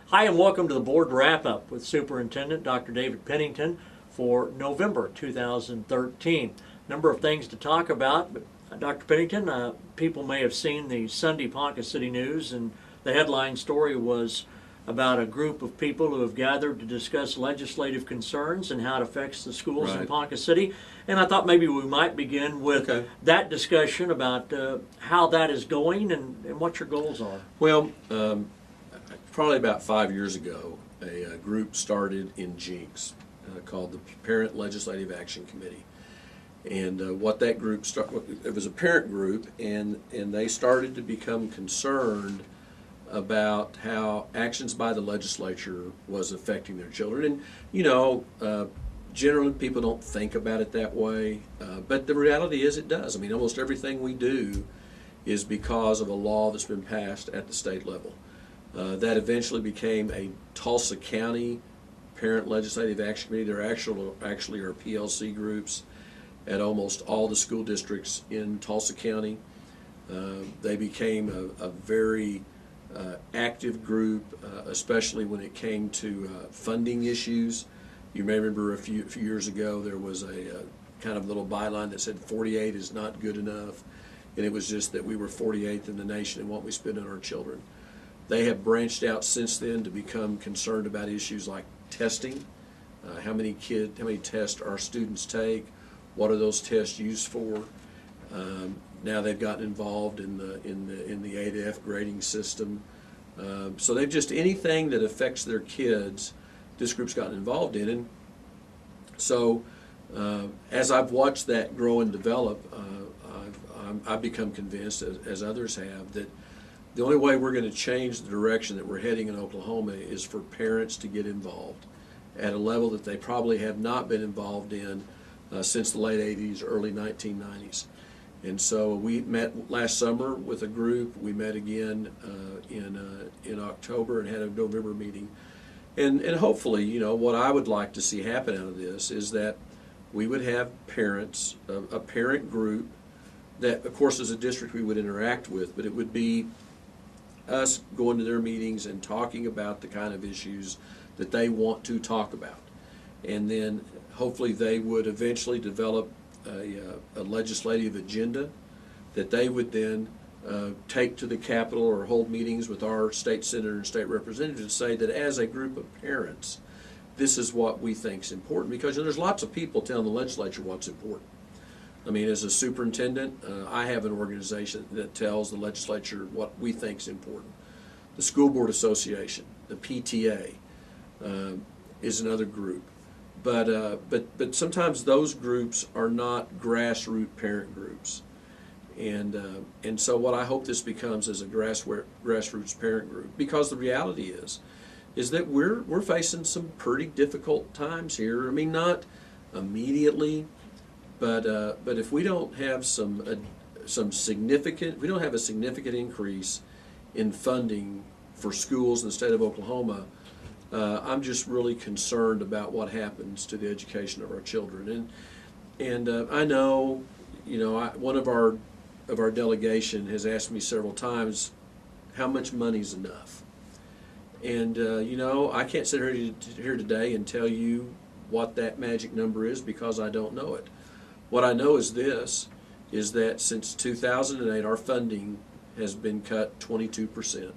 Hi and welcome to the board wrap-up with Superintendent Dr. David Pennington for November 2013. Number of things to talk about, but Dr. Pennington, people may have seen the Sunday Ponca City News, and the headline story was about a group of people who have gathered to discuss legislative concerns and how it affects the schools in Ponca City. And I thought maybe we might begin with that discussion about how that is going and what your goals are. Well, probably about 5 years ago, a group started in Jinx called the Parent Legislative Action Committee. And what that group started, it was a parent group, and they started to become concerned about how actions by the legislature was affecting their children. And, you know, generally people don't think about it that way, but the reality is it does. I mean, almost everything we do is because of a law that's been passed at the state level. That eventually became a Tulsa County Parent Legislative Action Committee. There actually are PLC groups at almost all the school districts in Tulsa County. They became a very active group, especially when it came to funding issues. You may remember a few years ago there was a kind of little byline that said 48 is not good enough, and it was just that we were 48th in the nation in what we spend on our children. They have branched out since then to become concerned about issues like testing, how many tests our students take, what are those tests used for. Now they've gotten involved in the A to F grading system. So they've just anything that affects their kids, this group's gotten involved in. And so as I've watched that grow and develop, I've become convinced, as others have, that the only way we're going to change the direction that we're heading in Oklahoma is for parents to get involved at a level that they probably have not been involved in since the late 80s, early 1990s. And so we met last summer with a group. We met again in October and had a November meeting. And hopefully, you know, what I would like to see happen out of this is that we would have parents, a parent group that, of course, as a district we would interact with, but it would be us going to their meetings and talking about the kind of issues that they want to talk about. And then hopefully they would eventually develop a legislative agenda that they would then take to the Capitol or hold meetings with our state senator and state representatives and say that as a group of parents, this is what we think is important. Because, you know, there's lots of people telling the legislature what's important. I mean, as a superintendent, I have an organization that tells the legislature what we think is important. The School Board Association, the PTA, is another group. But sometimes those groups are not grassroots parent groups. And so what I hope this becomes is a grassroots parent group, because the reality is that we're facing some pretty difficult times here. I mean, not immediately, but if we don't have we don't have a significant increase in funding for schools in the state of Oklahoma, I'm just really concerned about what happens to the education of our children. And I know, you know, one of our delegation has asked me several times how much money's enough. And you know, I can't sit here today and tell you what that magic number is because I don't know it. What I know is this: is that since 2008, our funding has been cut 22%.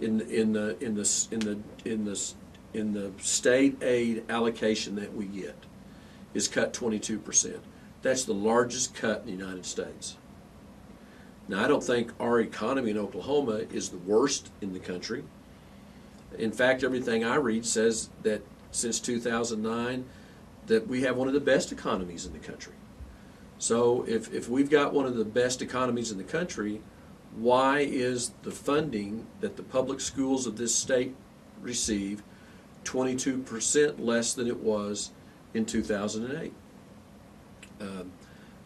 In the state aid allocation that we get is cut 22%. That's the largest cut in the United States. Now, I don't think our economy in Oklahoma is the worst in the country. In fact, everything I read says that since 2009 that we have one of the best economies in the country. So if we've got one of the best economies in the country, why is the funding that the public schools of this state receive 22% less than it was in 2008?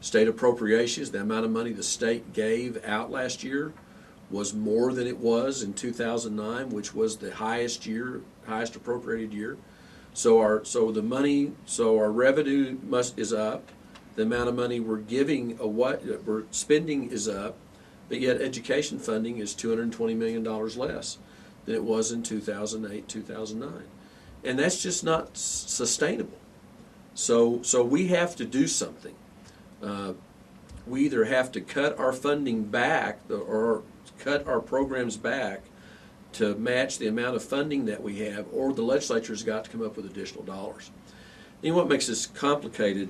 State appropriations, the amount of money the state gave out last year, was more than it was in 2009, which was the highest appropriated year. So our revenue is up. The amount of money we're spending is up, but yet education funding is $220 million less. than it was in 2008, 2009. And that's just not sustainable. So we have to do something. We either have to cut our funding back or cut our programs back to match the amount of funding that we have, or the legislature's got to come up with additional dollars. And what makes this complicated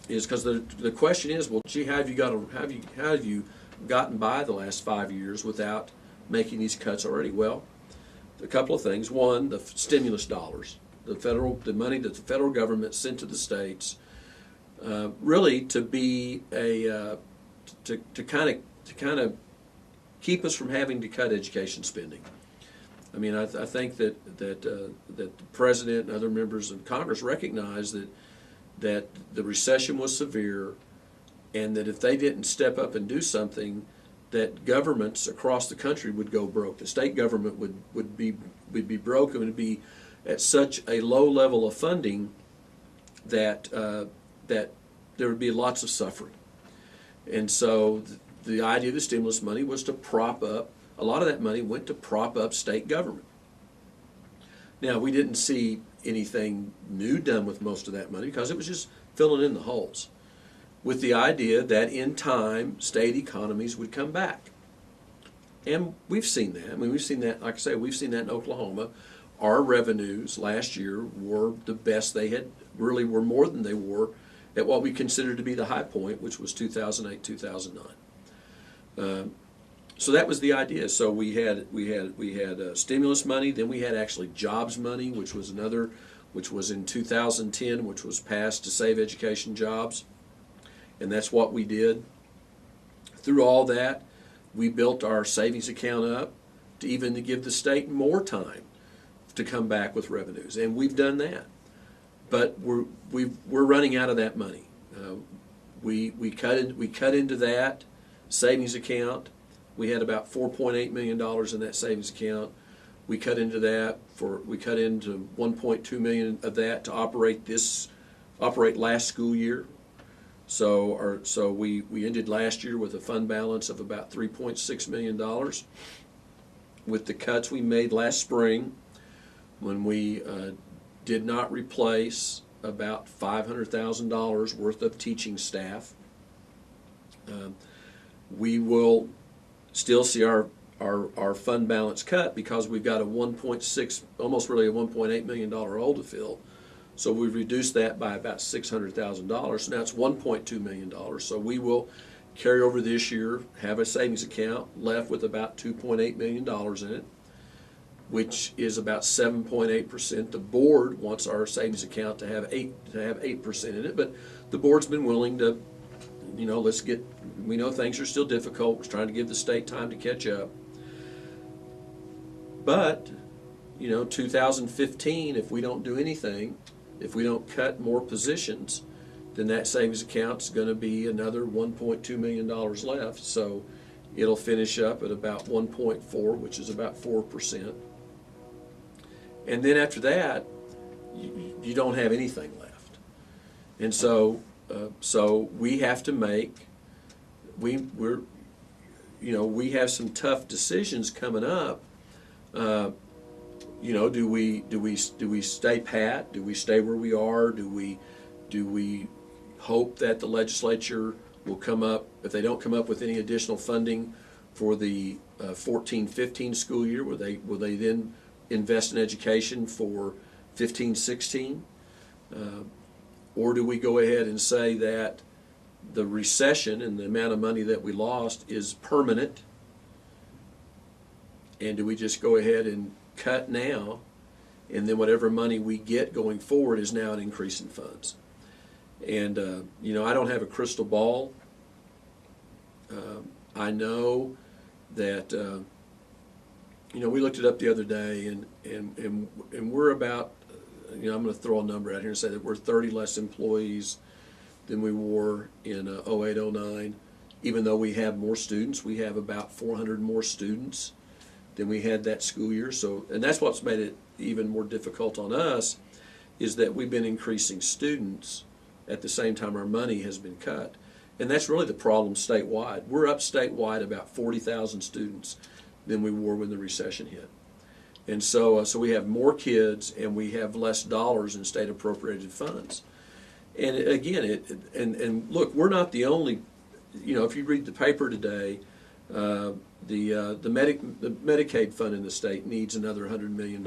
is because the question is, well, gee, how have you gotten by the last 5 years without making these cuts already? Well, a couple of things. One, the stimulus dollars, the money that the federal government sent to the states, really to be to kind of keep us from having to cut education spending. I mean, I think that the president and other members of Congress recognize that the recession was severe, and that if they didn't step up and do something, that governments across the country would go broke. The state government would be broke, and would be at such a low level of funding that that there would be lots of suffering. And so the idea of the stimulus money was to prop up. A lot of that money went to prop up state government. Now, we didn't see anything new done with most of that money because it was just filling in the holes, with the idea that in time state economies would come back. And we've seen that. I mean, we've seen that, like I say, we've seen that in Oklahoma. Our revenues last year were the best they had, really were more than they were at what we considered to be the high point, which was 2008, 2009. So that was the idea. So we had stimulus money, then we had actually jobs money, which was in 2010, which was passed to save education jobs. And that's what we did. Through all that, we built our savings account up to even to give the state more time to come back with revenues, and we've done that. But we're running out of that money. We cut into that savings account. We had about $4.8 million in that savings account. We cut into 1.2 million of that to operate last school year. So we ended last year with a fund balance of about $3.6 million. With the cuts we made last spring, when we did not replace about $500,000 worth of teaching staff, we will still see our fund balance cut because we've got a 1.6, almost really a $1.8 million hole to fill. So we've reduced that by about $600,000. So now it's $1.2 million. So we will carry over this year, have a savings account left with about $2.8 million in it, which is about 7.8%. The board wants our savings account to have 8% in it, but the board's been willing to, we know things are still difficult. We're trying to give the state time to catch up. But, 2015, if we don't do anything, if we don't cut more positions, then that savings account's going to be another $1.2 million left. So it'll finish up at about 1.4, which is about 4%. And then after that, you don't have anything left. And so we have to make, we have some tough decisions coming up. Do we stay pat? Do we stay where we are? Do we hope that the legislature will come up, if they don't come up with any additional funding for the 14-15 school year, will they then invest in education for 15-16? Or do we go ahead and say that the recession and the amount of money that we lost is permanent, and do we just go ahead and cut now, and then whatever money we get going forward is now an increase in funds? And I don't have a crystal ball. I know that we looked it up the other day, and we're about, I'm going to throw a number out here and say that we're 30 less employees than we were in 08-09. Even though we have more students, we have about 400 more students than we had that school year. So, and that's what's made it even more difficult on us, is that we've been increasing students at the same time our money has been cut. And that's really the problem statewide. We're up statewide about 40,000 students than we were when the recession hit. And so we have more kids and we have less dollars in state appropriated funds. And again, and look, we're not the only, if you read the paper today, the Medicaid fund in the state needs another $100 million.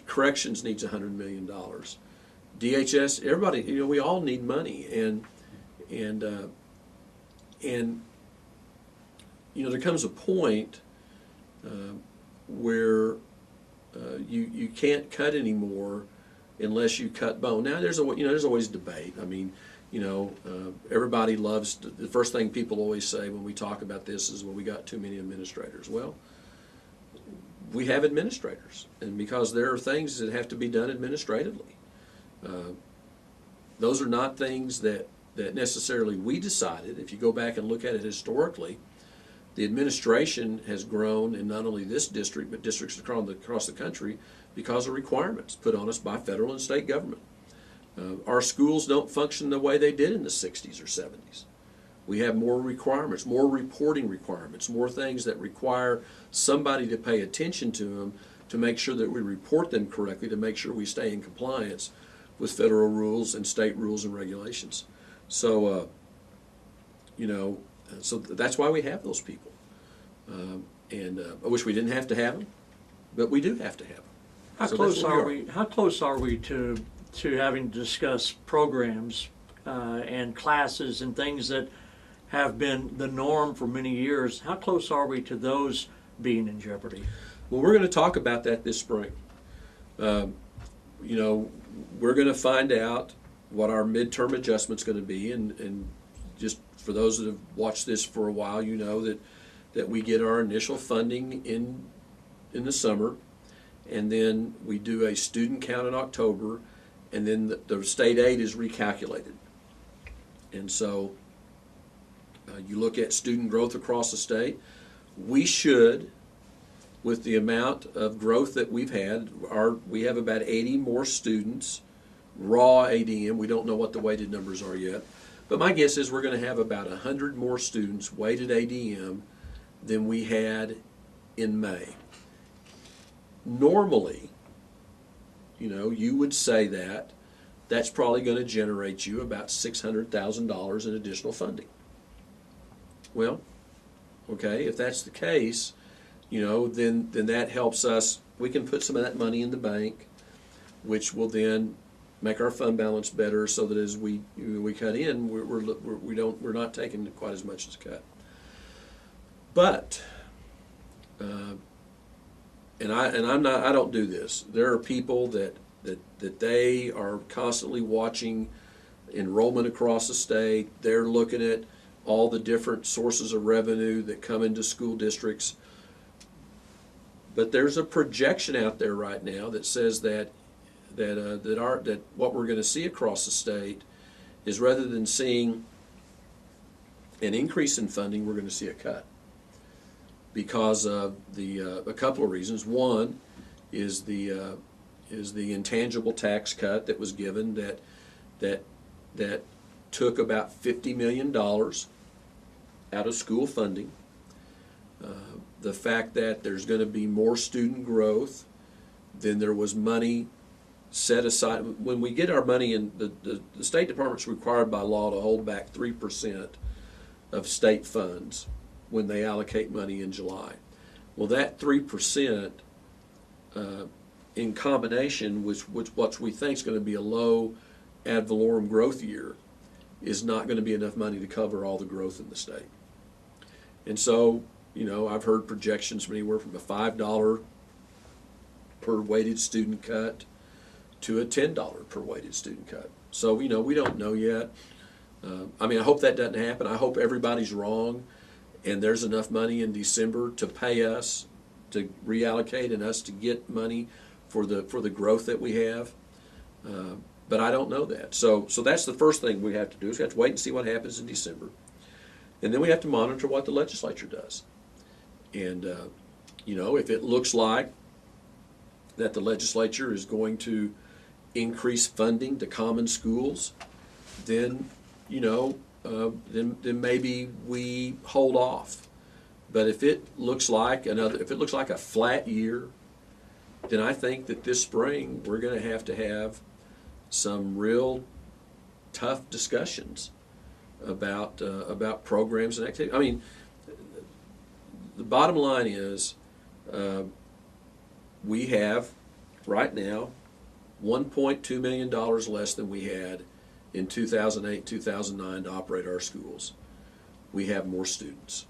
Corrections needs $100 million. DHS, everybody, we all need money, and there comes a point where you can't cut anymore unless you cut bone. Now there's always debate. I mean, everybody loves the first thing people always say when we talk about this is, well, we got too many administrators. Well, we have administrators, and because there are things that have to be done administratively. Those are not things that necessarily we decided. If you go back and look at it historically, the administration has grown in not only this district, but districts across the country because of requirements put on us by federal and state government. Our schools don't function the way they did in the 60s or 70s. We have more requirements, more reporting requirements, more things that require somebody to pay attention to them to make sure that we report them correctly, to make sure we stay in compliance with federal rules and state rules and regulations. So, so that's why we have those people. I wish we didn't have to have them, but we do have to have them. How close are we to having to discuss programs and classes and things that have been the norm for many years? How close are we to those being in jeopardy? Well, we're going to talk about that this spring. We're going to find out what our midterm adjustment's going to be, and just for those that have watched this for a while, you know that we get our initial funding in the summer, and then we do a student count in October, and then the state aid is recalculated. And so you look at student growth across the state. We should, with the amount of growth that we've had, we have about 80 more students, raw ADM. We don't know what the weighted numbers are yet. But my guess is we're going to have about 100 more students weighted ADM than we had in May. Normally, you would say that's probably going to generate you about $600,000 in additional funding. Well, okay, if that's the case, then that helps us. We can put some of that money in the bank, which will then make our fund balance better, so that as we cut in, we're not taking quite as much as cut. But I don't do this. There are people that they are constantly watching enrollment across the state. They're looking at all the different sources of revenue that come into school districts. But there's a projection out there right now that says that what we're going to see across the state is, rather than seeing an increase in funding, we're going to see a cut because of a couple of reasons. One is the intangible tax cut that was given that took about $50 million out of school funding. The fact that there's going to be more student growth than there was money set aside. When we get our money in, the State Department's required by law to hold back 3% of state funds when they allocate money in July. Well, that 3% in combination with what we think is going to be a low ad valorem growth year is not going to be enough money to cover all the growth in the state. And so, I've heard projections from anywhere from a $5 per weighted student cut to a $10 per weighted student cut. So, we don't know yet. I hope that doesn't happen. I hope everybody's wrong and there's enough money in December to pay us, to reallocate, and us to get money for the growth that we have. But I don't know that. So that's the first thing we have to do, is we have to wait and see what happens in December. And then we have to monitor what the legislature does. And, if it looks like that the legislature is going to increase funding to common schools, then, then maybe we hold off But if it looks like a flat year, then I think that this spring we're going to have some real tough discussions about programs and activities. I mean, the bottom line is we have right now $1.2 million less than we had in 2008, 2009 to operate our schools. We have more students.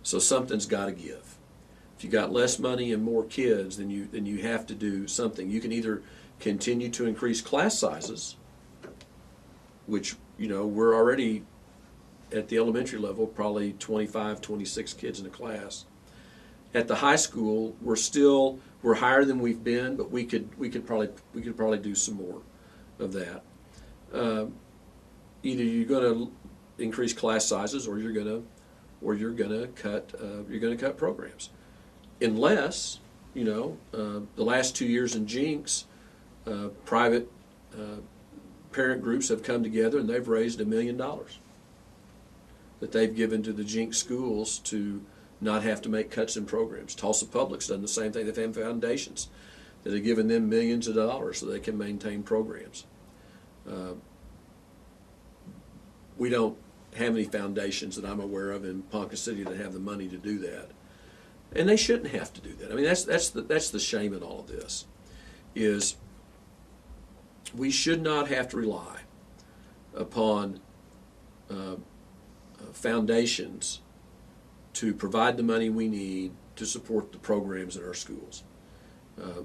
So something's got to give. If you got less money and more kids, then you have to do something. You can either continue to increase class sizes, which, we're already at the elementary level, probably 25, 26 kids in a class. At the high school, we're higher than we've been, but we could probably do some more of that. Either you're going to increase class sizes, or you're going to cut programs, unless the last 2 years in Jinx, private parent groups have come together and they've raised $1 million that they've given to the Jinx schools to not have to make cuts in programs. Tulsa Public's done the same thing. They've had foundations that have given them millions of dollars so they can maintain programs. We don't have any foundations that I'm aware of in Ponca City that have the money to do that, and they shouldn't have to do that. I mean, that's the shame in all of this, is we should not have to rely upon foundations to provide the money we need to support the programs in our schools.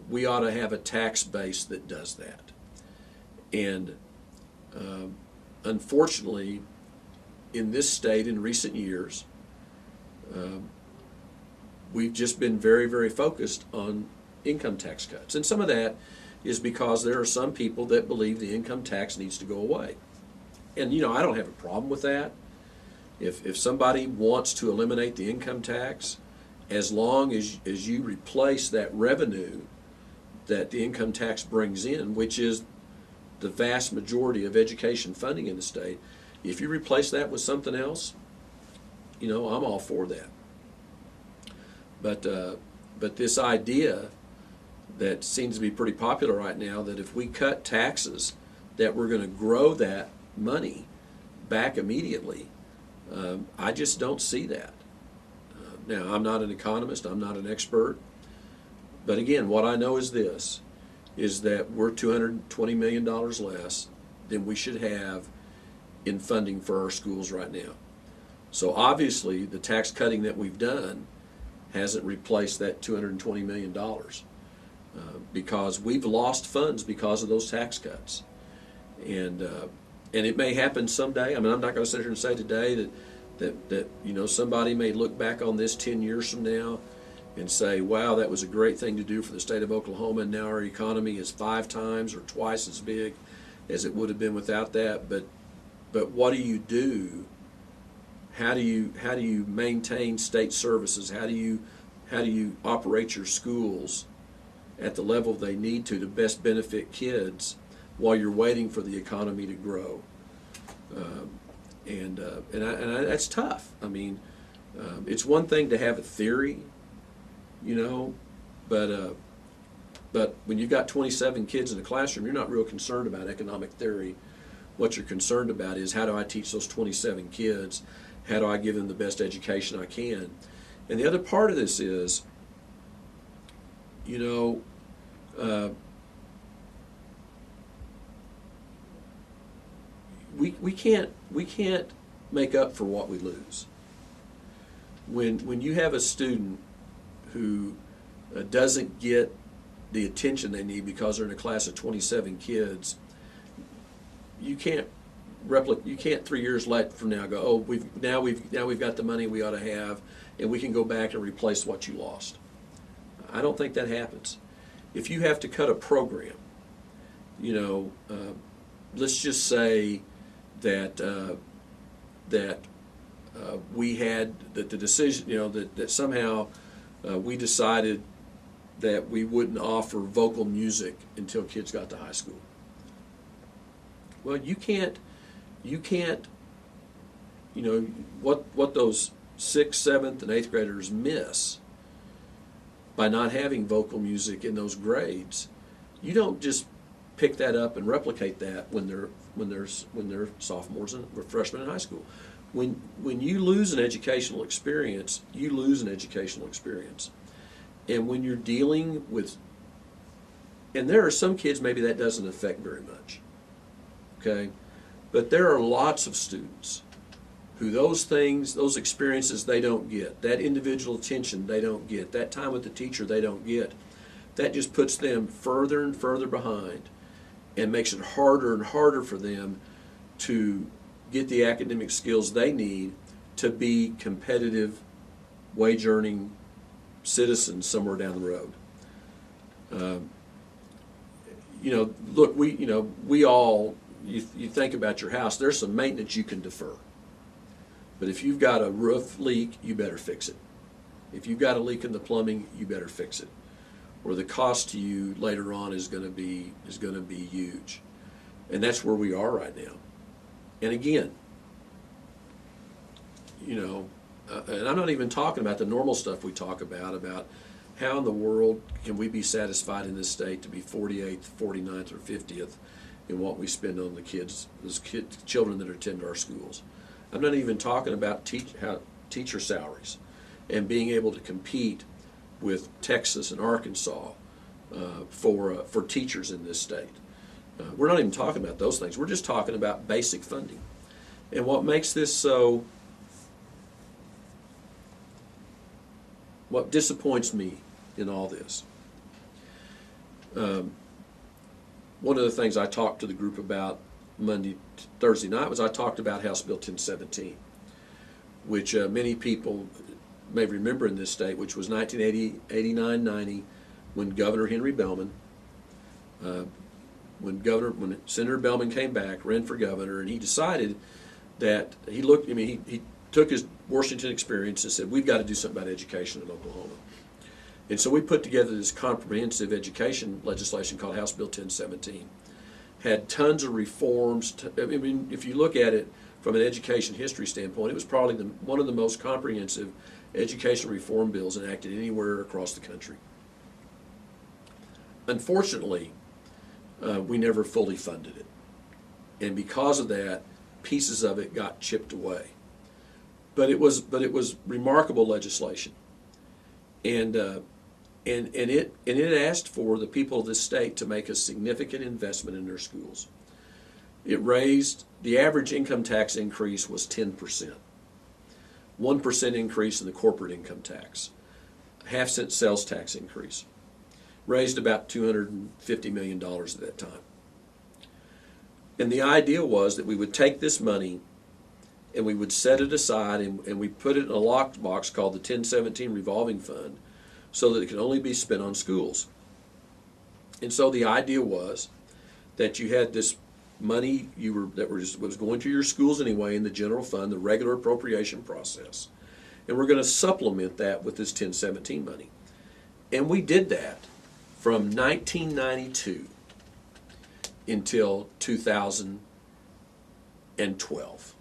We ought to have a tax base that does that. And unfortunately, in this state in recent years, we've just been very, very focused on income tax cuts. And some of that is because there are some people that believe the income tax needs to go away. And, I don't have a problem with that. If somebody wants to eliminate the income tax, as long as you replace that revenue that the income tax brings in, which is the vast majority of education funding in the state, if you replace that with something else, I'm all for that. But this idea that seems to be pretty popular right now, that if we cut taxes, that we're going to grow that money back immediately, I just don't see that. Now, I'm not an economist, I'm not an expert, but again, what I know is this, is that we're $220 million less than we should have in funding for our schools right now. So obviously, the tax cutting that we've done hasn't replaced that $220 million because we've lost funds because of those tax cuts. And it may happen someday. I mean, I'm not going to sit here and say today that somebody may look back on this 10 years from now and say, wow, that was a great thing to do for the state of Oklahoma, and now our economy is 5 times or twice as big as it would have been without that. But what do you do? How do you maintain state services? How do you operate your schools at the level they need to best benefit kids while you're waiting for the economy to grow? And that's tough. I mean, it's one thing to have a theory, but when you've got 27 kids in a classroom, you're not real concerned about economic theory. What you're concerned about is, how do I teach those 27 kids? How do I give them the best education I can? And the other part of this is, we can't make up for what we lose. When you have a student who doesn't get the attention they need because they're in a class of 27 kids, you can't 3 years from now go, oh, we've got the money we ought to have, and we can go back and replace what you lost. I don't think that happens. If you have to cut a program, let's just say that we had the decision, that somehow we decided that we wouldn't offer vocal music until kids got to high school. Well, you can't, what those 6th, 7th, and 8th graders miss by not having vocal music in those grades, you don't just pick that up and replicate that when they're sophomores and freshmen in high school. When you lose an educational experience, you lose an educational experience. And when you're dealing with, and there are some kids maybe that doesn't affect very much, okay? But there are lots of students who those things, those experiences they don't get, that individual attention they don't get, that time with the teacher they don't get, that just puts them further and further behind and makes it harder and harder for them to get the academic skills they need to be competitive, wage-earning citizens somewhere down the road. Look, we all, you think about your house, there's some maintenance you can defer. But if you've got a roof leak, you better fix it. If you've got a leak in the plumbing, you better fix it. Or the cost to you later on is going to be huge. And that's where we are right now. And again, and I'm not even talking about the normal stuff we talk about how in the world can we be satisfied in this state to be 48th, 49th, or 50th in what we spend on the kids, children that attend our schools. I'm not even talking about teacher salaries and being able to compete with Texas and Arkansas for teachers in this state. We're not even talking about those things. We're just talking about basic funding. And what makes this so, what disappoints me in all this, one of the things I talked to the group about Thursday night was I talked about House Bill 1017, which many people may remember in this state, which was 1989-90 when Governor Henry Bellman, when Senator Bellman came back, ran for governor, and he decided that he took his Washington experience and said, we've got to do something about education in Oklahoma. And so we put together this comprehensive education legislation called House Bill 1017. Had tons of reforms. If you look at it from an education history standpoint, it was probably one of the most comprehensive education reform bills enacted anywhere across the country. Unfortunately, we never fully funded it. And because of that, pieces of it got chipped away. But it was remarkable legislation. And it asked for the people of this state to make a significant investment in their schools. It raised, the average income tax increase was 10%. 1% increase in the corporate income tax. Half-cent sales tax increase. Raised about $250 million at that time. And the idea was that we would take this money and we would set it aside and we put it in a locked box called the 1017 revolving fund so that it could only be spent on schools. And so the idea was that you had this money was going to your schools anyway in the general fund, the regular appropriation process. And we're going to supplement that with this 1017 money. And we did that from 1992 until 2012.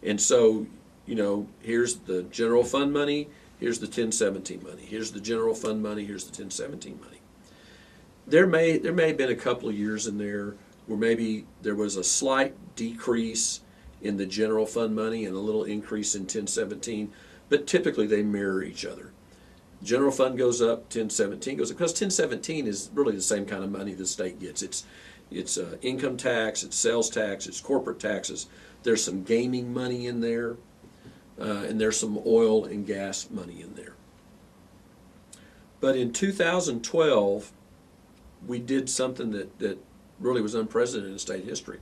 And so, here's the general fund money, here's the 1017 money, here's the general fund money, here's the 1017 money. There may have been a couple of years in there where maybe there was a slight decrease in the general fund money and a little increase in 1017, but typically they mirror each other. General fund goes up, 1017 goes up, because 1017 is really the same kind of money the state gets. It's income tax, it's sales tax, it's corporate taxes. There's some gaming money in there, and there's some oil and gas money in there. But in 2012, we did something that really was unprecedented in state history.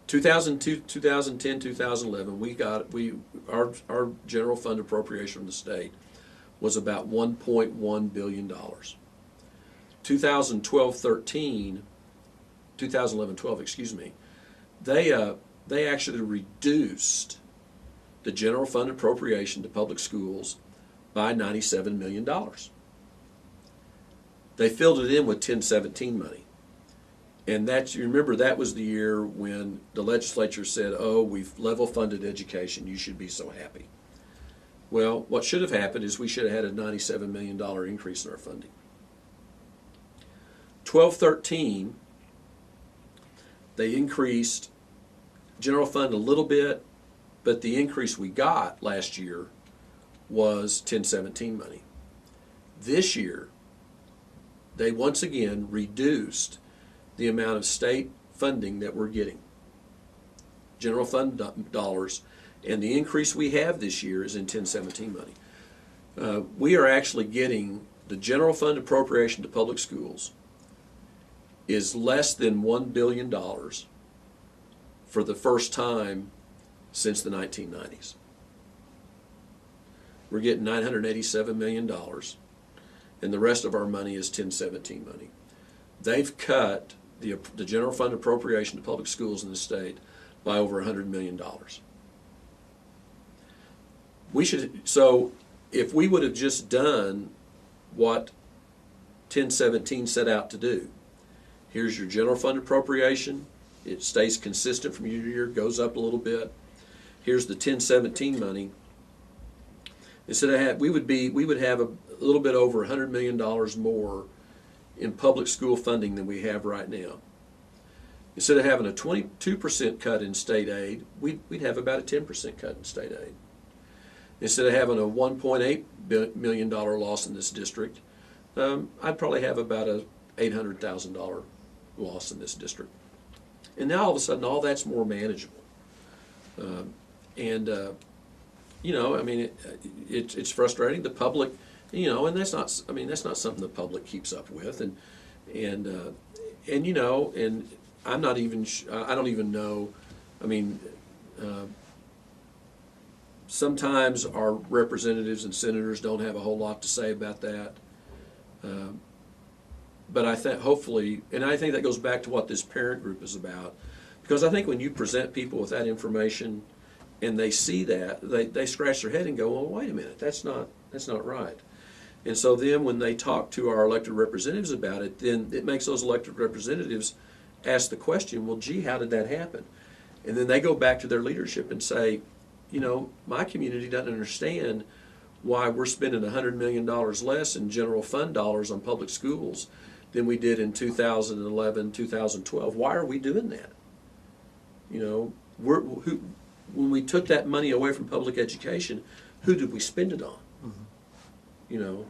2002, 2010, 2011, our general fund appropriation from the state was about $1.1 billion. 2011-12, excuse me, they actually reduced the general fund appropriation to public schools by $97 million. They filled it in with 1017 money. And that's, you remember, that was the year when the legislature said, oh, we've level funded education, you should be so happy. Well, what should have happened is we should have had a $97 million increase in our funding. 12-13, they increased general fund a little bit, but the increase we got last year was 10-17 money. This year, they once again reduced the amount of state funding that we're getting, general fund dollars, and the increase we have this year is in 10-17 money. We are actually getting the general fund appropriation to public schools is less than $1 billion for the first time since the 1990s. We're getting $987 million, and the rest of our money is 10-17 money. They've cut the general fund appropriation to public schools in the state by over $100 million. So if we would have just done what 10-17 set out to do, here's your general fund appropriation, it stays consistent from year to year, goes up a little bit. Here's the 10-17 money. Instead of we would have a little bit over $100 million more in public school funding than we have right now. Instead of having a 22% cut in state aid, we'd have about a 10% cut in state aid. Instead of having a $1.8 million loss in this district, I'd probably have about a $800,000 loss in this district. And now all of a sudden, all that's more manageable. You know, I mean, it's frustrating. The public, you know, and that's not something the public keeps up with. And you know, and I'm not even, I don't even know, I mean, sometimes our representatives and senators don't have a whole lot to say about that. But I think hopefully, and I think that goes back to what this parent group is about, because I think when you present people with that information and they see that, they scratch their head and go, well, wait a minute, that's not right. And so then when they talk to our elected representatives about it, then it makes those elected representatives ask the question, well, gee, how did that happen? And then they go back to their leadership and say, you know, my community doesn't understand why we're spending $100 million less in general fund dollars on public schools than we did in 2011, 2012. Why are we doing that? You know, when we took that money away from public education, who did we spend it on? Mm-hmm. You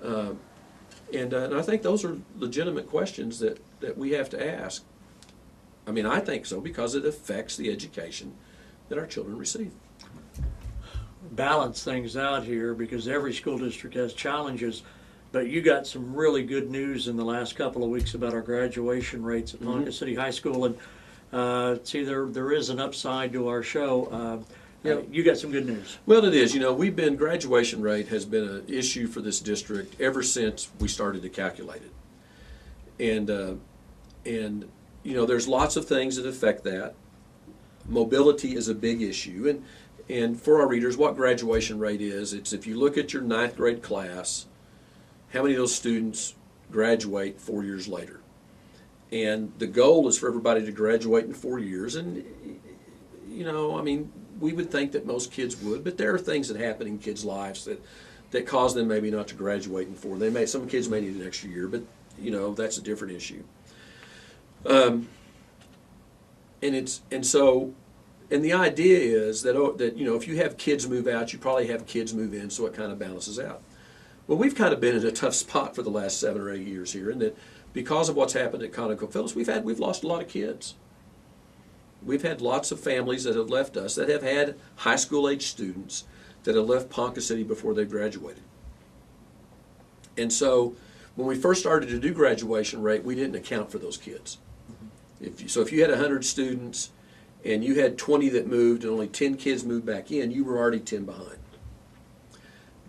know, and I think those are legitimate questions that we have to ask. I mean, I think so because it affects the education that our children receive. Balance things out here because every school district has challenges, but you got some really good news in the last couple of weeks about our graduation rates at Ponca City High School, and see, there is an upside to our show. You got some good news. Well, it is. You know, graduation rate has been an issue for this district ever since we started to calculate it. And you know, there's lots of things that affect that. Mobility is a big issue. And for our readers, what graduation rate is, it's if you look at your 9th grade class, how many of those students graduate 4 years later? And the goal is for everybody to graduate in 4 years. And, you know, I mean, we would think that most kids would, but there are things that happen in kids' lives that cause them maybe not to graduate in 4. Some kids may need an extra year, but, you know, that's a different issue. And the idea is that you know, if you have kids move out, you probably have kids move in, so it kind of balances out. Well, we've kind of been in a tough spot for the last 7 or 8 years here, and that because of what's happened at ConocoPhillips, we've lost a lot of kids. We've had lots of families that have left us that have had high school age students that have left Ponca City before they've graduated. And so when we first started to do graduation rate, we didn't account for those kids. If you had 100 students and you had 20 that moved and only 10 kids moved back in, you were already 10 behind.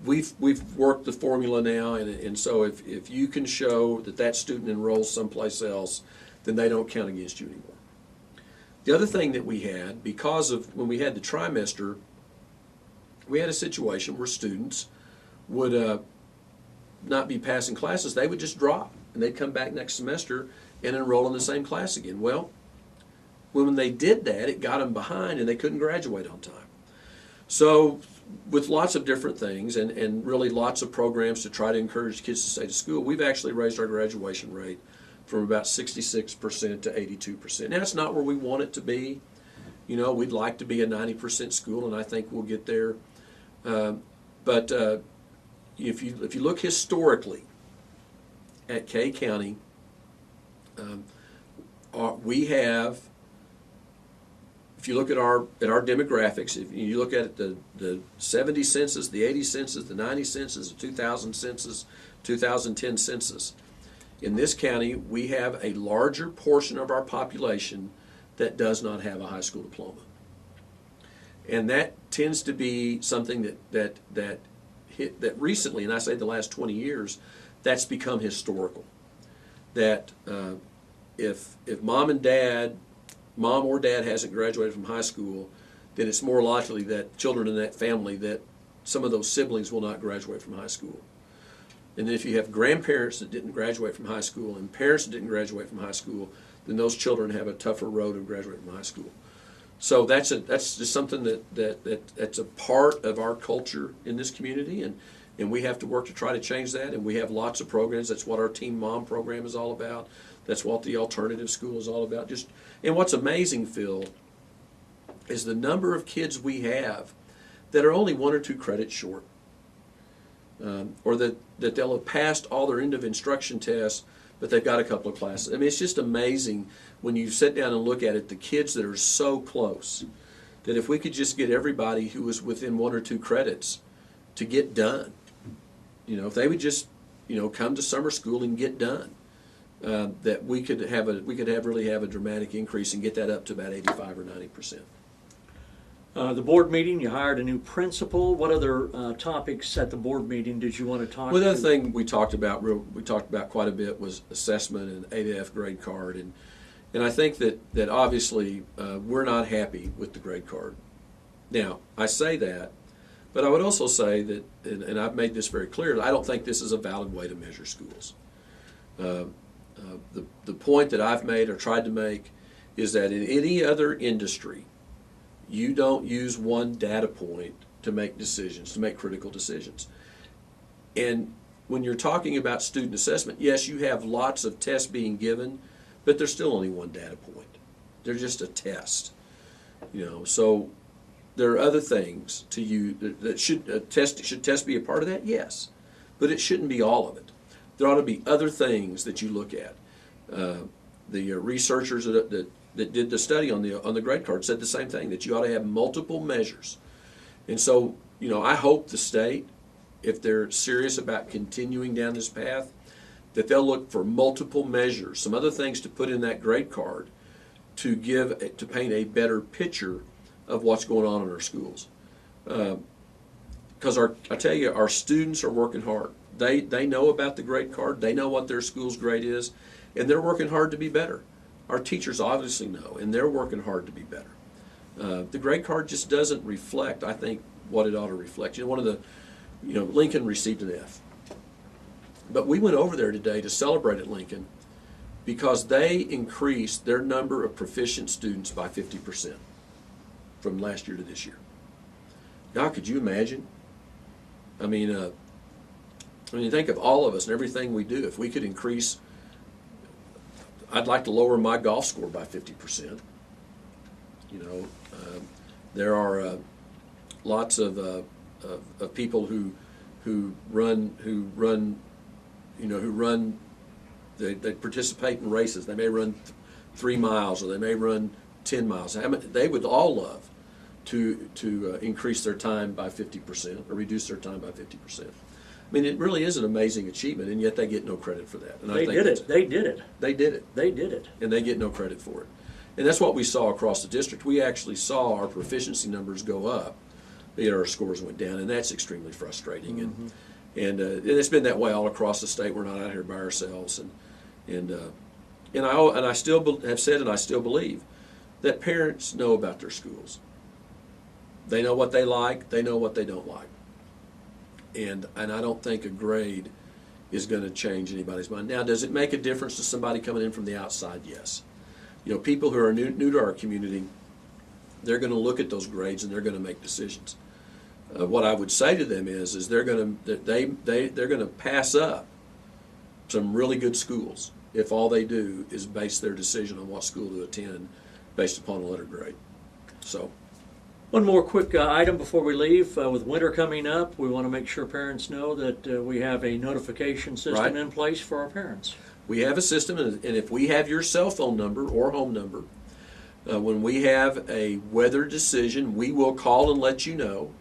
We've worked the formula now, and so if you can show that student enrolls someplace else, then they don't count against you anymore. The other thing that we had, because of when we had the trimester, we had a situation where students would not be passing classes. They would just drop, and they'd come back next semester, and enroll in the same class again. Well, when they did that, it got them behind and they couldn't graduate on time. So with lots of different things and really lots of programs to try to encourage kids to stay to school, we've actually raised our graduation rate from about 66% to 82%. Now, it's not where we want it to be. You know, we'd like to be a 90% school, and I think we'll get there. But if you look historically at K County, we have, if you look at our demographics, if you look at the 70 census, the 80 census, the 90 census, the 2000 census, 2010 census, in this county we have a larger portion of our population that does not have a high school diploma. And that tends to be something that recently, and I say the last 20 years, that's become historical. That if mom or dad hasn't graduated from high school, then it's more likely that children in that family, that some of those siblings will not graduate from high school. And then if you have grandparents that didn't graduate from high school and parents that didn't graduate from high school, then those children have a tougher road of graduating from high school. So that's just something that's a part of our culture in this community, and we have to work to try to change that. And we have lots of programs. That's what our Teen Mom program is all about. That's what the alternative school is all about. And what's amazing, Phil, is the number of kids we have that are only 1 or 2 credits short, or that they'll have passed all their end of instruction tests, but they've got a couple of classes. I mean, it's just amazing when you sit down and look at it, the kids that are so close, that if we could just get everybody who was within 1 or 2 credits to get done, you know, if they would just, you know, come to summer school and get done, that we could really have a dramatic increase and get that up to about 85 or 90%. The board meeting, you hired a new principal. What other topics at the board meeting did you want to talk Well, the to? other thing we talked about quite a bit was assessment and A to F grade card, and I think that obviously we're not happy with the grade card. Now, I say that, but I would also say that, and I've made this very clear, I don't think this is a valid way to measure schools. The point that I've made or tried to make is that in any other industry, you don't use one data point to make decisions, to make critical decisions. And when you're talking about student assessment, yes, you have lots of tests being given, but there's still only one data point. They're just a test. You know, so there are other things to you that should tests be a part of that? Yes, but it shouldn't be all of it. There ought to be other things that you look at. The researchers that did the study on the grade card said the same thing, that you ought to have multiple measures. And so, you know, I hope the state, if they're serious about continuing down this path, that they'll look for multiple measures, some other things to put in that grade card to paint a better picture of what's going on in our schools. Because I tell you, our students are working hard. They know about the grade card. They know what their school's grade is, and they're working hard to be better. Our teachers obviously know, and they're working hard to be better. The grade card just doesn't reflect, I think, what it ought to reflect. You know, Lincoln received an F. But we went over there today to celebrate at Lincoln because they increased their number of proficient students by 50% from last year to this year. God, could you imagine? I mean, think of all of us and everything we do. If we could increase, I'd like to lower my golf score by 50%. You know, there are lots of people who run. They participate in races. They may run 3 miles, or they may run 10 miles. They would all love to increase their time by 50% or reduce their time by 50%. I mean, it really is an amazing achievement, and yet they get no credit for that. And They did it. They did it. And they get no credit for it. And that's what we saw across the district. We actually saw our proficiency numbers go up, yet our scores went down, and that's extremely frustrating. Mm-hmm. And it's been that way all across the state. We're not out here by ourselves. And I still have said, and I still believe, that parents know about their schools. They know what they like. They know what they don't like. And I don't think a grade is going to change anybody's mind. Now, does it make a difference to somebody coming in from the outside? Yes. You know, people who are new to our community, they're going to look at those grades and they're going to make decisions. What I would say to them is they're going to pass up some really good schools if all they do is base their decision on what school to attend based upon a letter grade. So. One more quick item before we leave. With winter coming up, we want to make sure parents know that we have a notification system in place for our parents. We have a system, and if we have your cell phone number or home number, when we have a weather decision, we will call and let you know.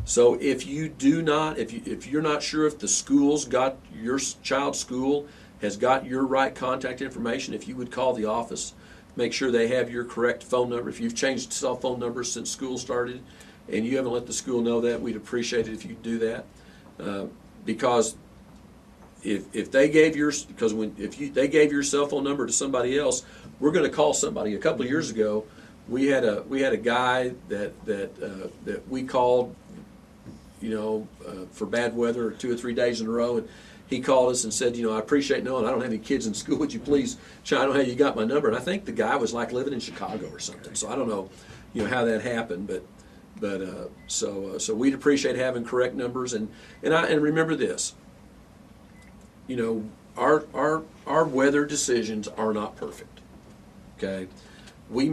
So if you do not, if you're not sure if the school's got your child's school has got your right contact information, if you would call the office, make sure they have your correct phone number. If you've changed cell phone numbers since school started and you haven't let the school know that, we'd appreciate it if you do that. Because if they gave they gave your cell phone number to somebody else, we're going to call somebody. A couple of years ago, we had a guy that we called, for bad weather 2 or 3 days in a row, and he called us and said, I appreciate knowing I don't have any kids in school. Would you please, I don't know how you got my number. And I think the guy was like living in Chicago or something. So I don't know, how that happened. So we'd appreciate having correct numbers. And remember this, our weather decisions are not perfect. Okay, we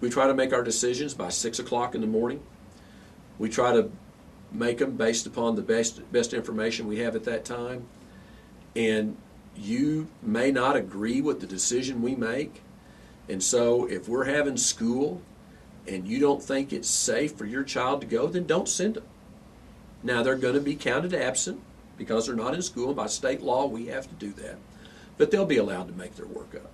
try to make our decisions by 6 o'clock in the morning. We try to make them based upon the best information we have at that time. And you may not agree with the decision we make. And so if we're having school and you don't think it's safe for your child to go, then don't send them. Now, they're going to be counted absent because they're not in school. By state law, we have to do that. But they'll be allowed to make their work up.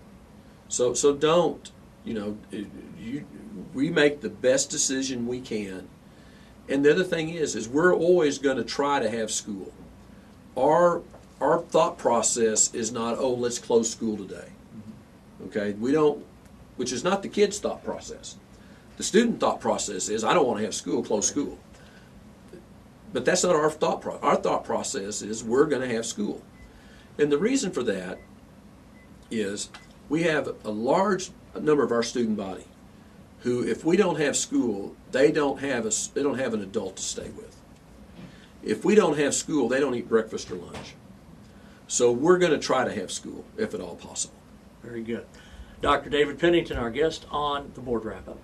So don't, we make the best decision we can. And the other thing is we're always going to try to have school. Our thought process is not, let's close school today. Okay, we don't, which is not the kid's thought process. The student thought process is, I don't want to have school, close school. But that's not our thought process. Our thought process is, we're going to have school. And the reason for that is we have a large number of our student body who, if we don't have school, they don't have an adult to stay with. If we don't have school, they don't eat breakfast or lunch. So we're going to try to have school, if at all possible. Very good. Dr. David Pennington, our guest on the Board Wrap-Up.